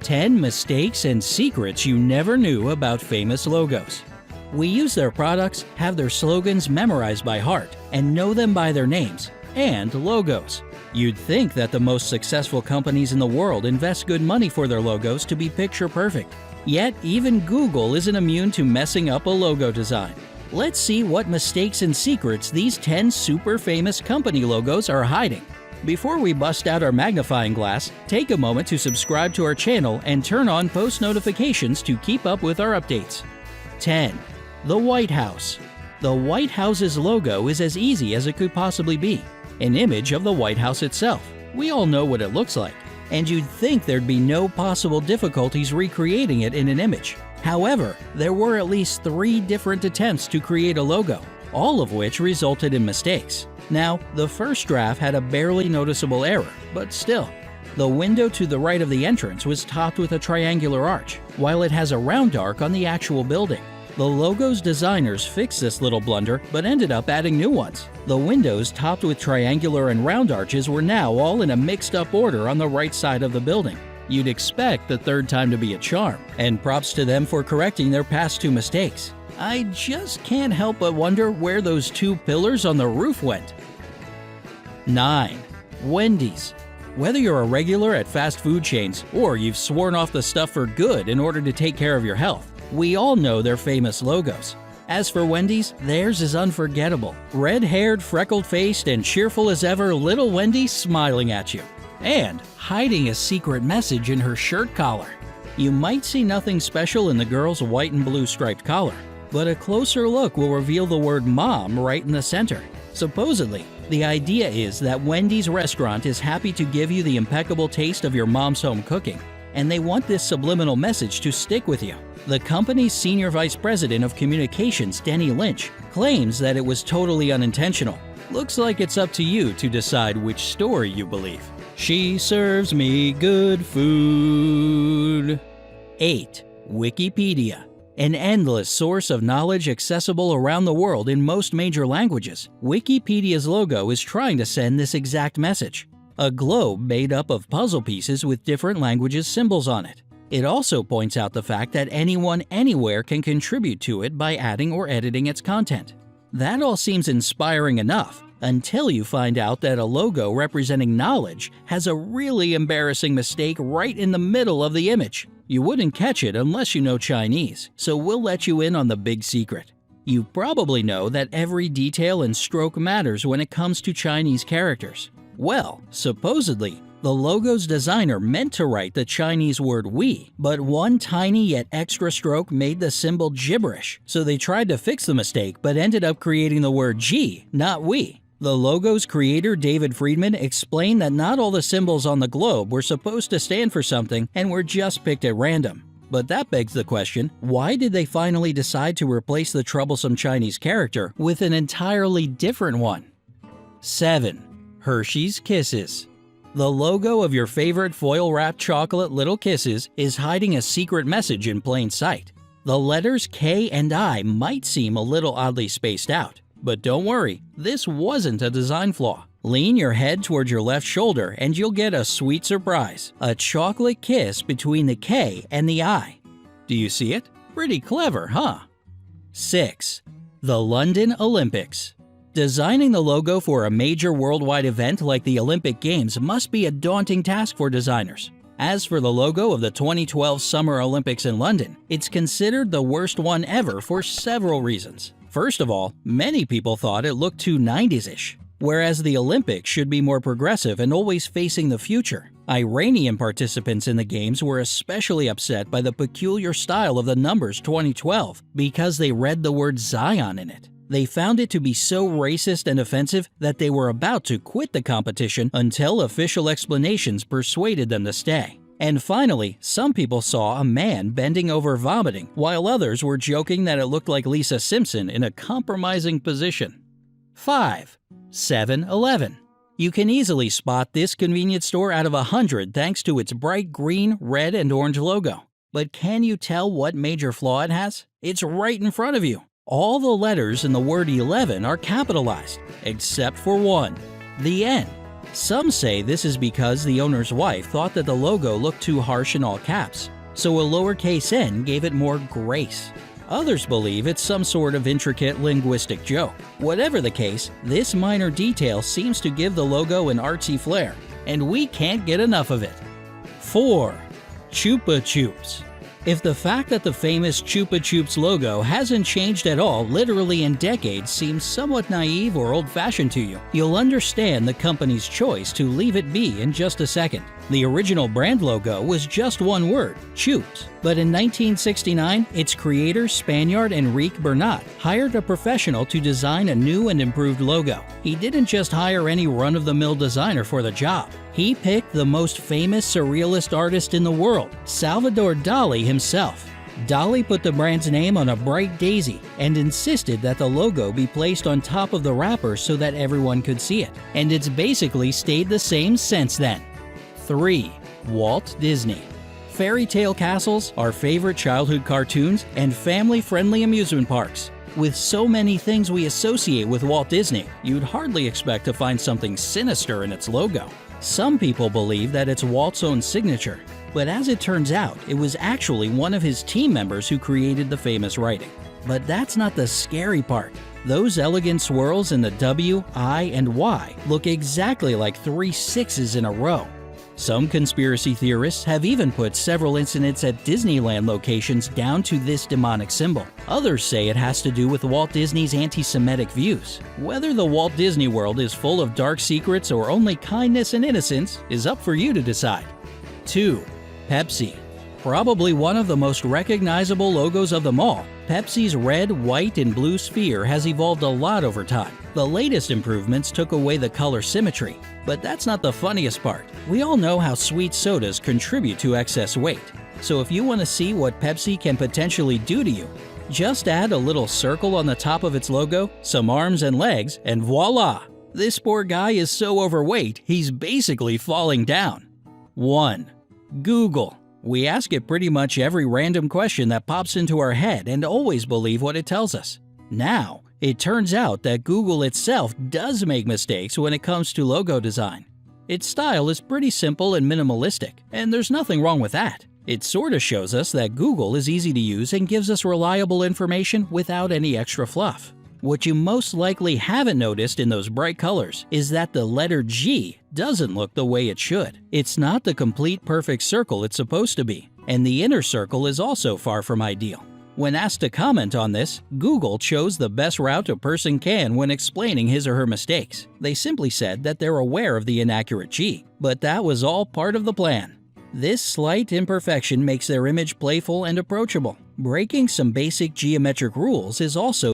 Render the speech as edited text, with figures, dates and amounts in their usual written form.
10 mistakes and secrets you never knew about famous logos. We use their products, have their slogans memorized by heart, and know them by their names and logos. You'd think that the most successful companies in the world invest good money for their logos to be picture perfect. Yet, even Google isn't immune to messing up a logo design. Let's see what mistakes and secrets these 10 super famous company logos are hiding. Before we bust out our magnifying glass, take a moment to subscribe to our channel and turn on post notifications to keep up with our updates. 10. The White House. The White House's logo is as easy as it could possibly be. An image of the White House itself. We all know what it looks like, and you'd think there'd be no possible difficulties recreating it in an image. However, there were at least 3 different attempts to create a logo, all of which resulted in mistakes. Now, the first draft had a barely noticeable error, but still. The window to the right of the entrance was topped with a triangular arch, while it has a round arc on the actual building. The logo's designers fixed this little blunder, but ended up adding new ones. The windows topped with triangular and round arches were now all in a mixed-up order on the right side of the building. You'd expect the third time to be a charm, and props to them for correcting their past 2 mistakes. I just can't help but wonder where those 2 pillars on the roof went. 9. Wendy's. Whether you're a regular at fast food chains or you've sworn off the stuff for good in order to take care of your health, we all know their famous logos. As for Wendy's, theirs is unforgettable. Red-haired, freckled-faced, and cheerful as ever, little Wendy smiling at you. And hiding a secret message in her shirt collar. You might see nothing special in the girl's white and blue striped collar, but a closer look will reveal the word Mom right in the center. Supposedly, the idea is that Wendy's restaurant is happy to give you the impeccable taste of your mom's home cooking, and they want this subliminal message to stick with you. The company's senior vice president of communications, Denny Lynch, claims that it was totally unintentional. Looks like it's up to you to decide which story you believe. She serves me good food. 8. Wikipedia. An endless source of knowledge accessible around the world in most major languages, Wikipedia's logo is trying to send this exact message. A globe made up of puzzle pieces with different languages' symbols on it. It also points out the fact that anyone anywhere can contribute to it by adding or editing its content. That all seems inspiring enough, until you find out that a logo representing knowledge has a really embarrassing mistake right in the middle of the image. You wouldn't catch it unless you know Chinese, so we'll let you in on the big secret. You probably know that every detail and stroke matters when it comes to Chinese characters. Well, supposedly, the logo's designer meant to write the Chinese word "we," but one tiny yet extra stroke made the symbol gibberish, so they tried to fix the mistake but ended up creating the word "ji," not "we." The logo's creator, David Friedman, explained that not all the symbols on the globe were supposed to stand for something and were just picked at random. But that begs the question, why did they finally decide to replace the troublesome Chinese character with an entirely different one? 7. Hershey's Kisses. The logo of your favorite foil-wrapped chocolate Little Kisses is hiding a secret message in plain sight. The letters K and I might seem a little oddly spaced out, but don't worry, this wasn't a design flaw. Lean your head towards your left shoulder and you'll get a sweet surprise, a chocolate kiss between the K and the I. Do you see it? Pretty clever, huh? 6. The London Olympics. Designing the logo for a major worldwide event like the Olympic Games must be a daunting task for designers. As for the logo of the 2012 Summer Olympics in London, it's considered the worst one ever for several reasons. First of all, many people thought it looked too 90s-ish, whereas the Olympics should be more progressive and always facing the future. Iranian participants in the Games were especially upset by the peculiar style of the numbers 2012 because they read the word Zion in it. They found it to be so racist and offensive that they were about to quit the competition until official explanations persuaded them to stay. And finally, some people saw a man bending over vomiting, while others were joking that it looked like Lisa Simpson in a compromising position. 5. 7-Eleven. You can easily spot this convenience store out of 100 thanks to its bright green, red, and orange logo. But can you tell what major flaw it has? It's right in front of you. All the letters in the word 11 are capitalized, except for one, the N. Some say this is because the owner's wife thought that the logo looked too harsh in all caps, so a lowercase n gave it more grace. Others believe it's some sort of intricate linguistic joke. Whatever the case, this minor detail seems to give the logo an artsy flair, and we can't get enough of it. 4. Chupa Chups. If the fact that the famous Chupa Chups logo hasn't changed at all literally in decades seems somewhat naive or old-fashioned to you, you'll understand the company's choice to leave it be in just a second. The original brand logo was just one word, Chups. But in 1969, its creator Spaniard Enrique Bernat hired a professional to design a new and improved logo. He didn't just hire any run-of-the-mill designer for the job. He picked the most famous surrealist artist in the world, Salvador Dali himself. Dali put the brand's name on a bright daisy and insisted that the logo be placed on top of the wrapper so that everyone could see it. And it's basically stayed the same since then. 3. Walt Disney. Fairy tale castles, our favorite childhood cartoons, and family-friendly amusement parks. With so many things we associate with Walt Disney, you'd hardly expect to find something sinister in its logo. Some people believe that it's Walt's own signature, but as it turns out, it was actually one of his team members who created the famous writing. But that's not the scary part. Those elegant swirls in the W, I, and Y look exactly like 3 sixes in a row. Some conspiracy theorists have even put several incidents at Disneyland locations down to this demonic symbol. Others say it has to do with Walt Disney's anti-Semitic views. Whether the Walt Disney World is full of dark secrets or only kindness and innocence is up for you to decide. 2. Pepsi. Probably one of the most recognizable logos of them all, Pepsi's red, white, and blue sphere has evolved a lot over time. The latest improvements took away the color symmetry, but that's not the funniest part. We all know how sweet sodas contribute to excess weight, so if you want to see what Pepsi can potentially do to you, just add a little circle on the top of its logo, some arms and legs, and voila! This poor guy is so overweight, he's basically falling down. 1. Google. We ask it pretty much every random question that pops into our head and always believe what it tells us. Now, it turns out that Google itself does make mistakes when it comes to logo design. Its style is pretty simple and minimalistic, and there's nothing wrong with that. It sort of shows us that Google is easy to use and gives us reliable information without any extra fluff. What you most likely haven't noticed in those bright colors is that the letter G doesn't look the way it should. It's not the complete perfect circle it's supposed to be, and the inner circle is also far from ideal. When asked to comment on this, Google chose the best route a person can when explaining his or her mistakes. They simply said that they're aware of the inaccurate G, but that was all part of the plan. This slight imperfection makes their image playful and approachable. Breaking some basic geometric rules is also